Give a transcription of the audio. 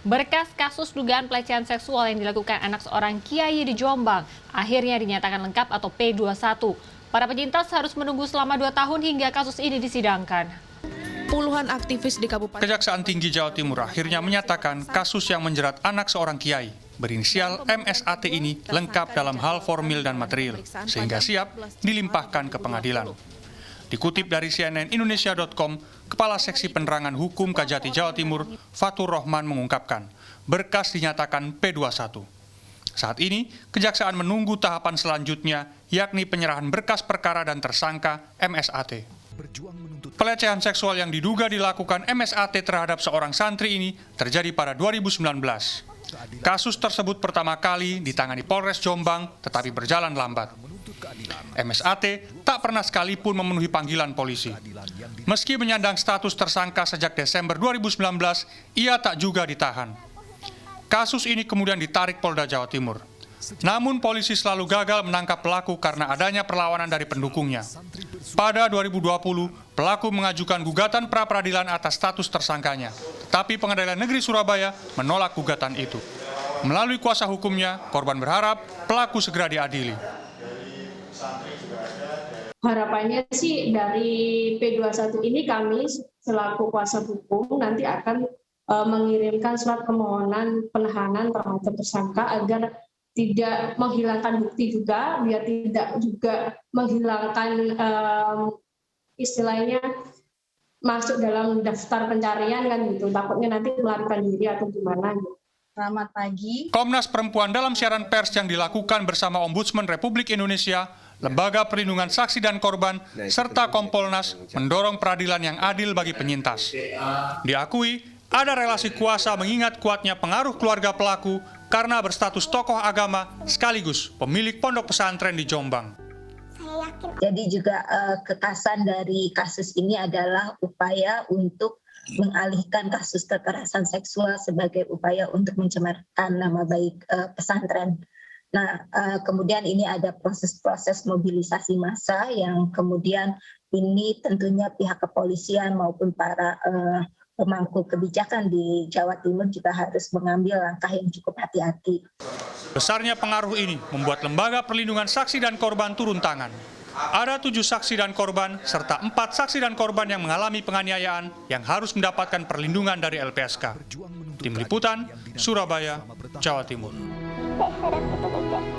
Berkas kasus dugaan pelecehan seksual yang dilakukan anak seorang kiai di Jombang akhirnya dinyatakan lengkap atau P21. Para penyintas harus menunggu selama 2 tahun hingga kasus ini disidangkan. Puluhan aktivis di Kabupaten Kejaksaan Tinggi Jawa Timur akhirnya menyatakan kasus yang menjerat anak seorang kiai berinisial MSAT ini lengkap dalam hal formil dan material, sehingga siap dilimpahkan ke pengadilan. Dikutip dari cnnindonesia.com, Kepala Seksi Penerangan Hukum Kajati Jawa Timur, Fatur Rohman mengungkapkan, berkas dinyatakan P21. Saat ini, Kejaksaan menunggu tahapan selanjutnya, yakni penyerahan berkas perkara dan tersangka MSAT. Pelecehan seksual yang diduga dilakukan MSAT terhadap seorang santri ini terjadi pada 2019. Kasus tersebut pertama kali ditangani Polres Jombang, tetapi berjalan lambat. MSAT tak pernah sekalipun memenuhi panggilan polisi. Meski menyandang status tersangka sejak Desember 2019, ia tak juga ditahan. Kasus ini kemudian ditarik Polda Jawa Timur. Namun polisi selalu gagal menangkap pelaku karena adanya perlawanan dari pendukungnya. Pada 2020, pelaku mengajukan gugatan pra-peradilan atas status tersangkanya. Tapi Pengadilan Negeri Surabaya menolak gugatan itu. Melalui kuasa hukumnya, korban berharap pelaku segera diadili. Harapannya sih dari P21 ini kami selaku kuasa hukum nanti akan mengirimkan surat permohonan penahanan terhadap tersangka agar tidak menghilangkan bukti juga, biar tidak juga menghilangkan istilahnya masuk dalam daftar pencarian kan gitu. Takutnya nanti melarikan diri atau gimana gitu. Selamat pagi. Komnas Perempuan dalam siaran pers yang dilakukan bersama Ombudsman Republik Indonesia, Lembaga Perlindungan Saksi dan Korban, serta Kompolnas mendorong peradilan yang adil bagi penyintas. Diakui, ada relasi kuasa mengingat kuatnya pengaruh keluarga pelaku karena berstatus tokoh agama sekaligus pemilik pondok pesantren di Jombang. Jadi juga kekasan dari kasus ini adalah upaya untuk mengalihkan kasus kekerasan seksual sebagai upaya untuk mencemarkan nama baik pesantren. Nah, kemudian ini ada proses-proses mobilisasi massa yang kemudian ini tentunya pihak kepolisian maupun para pemangku kebijakan di Jawa Timur juga harus mengambil langkah yang cukup hati-hati. Besarnya pengaruh ini membuat Lembaga Perlindungan Saksi dan Korban turun tangan. Ada 7 saksi dan korban, serta 4 saksi dan korban yang mengalami penganiayaan yang harus mendapatkan perlindungan dari LPSK. Tim Liputan, Surabaya, Jawa Timur.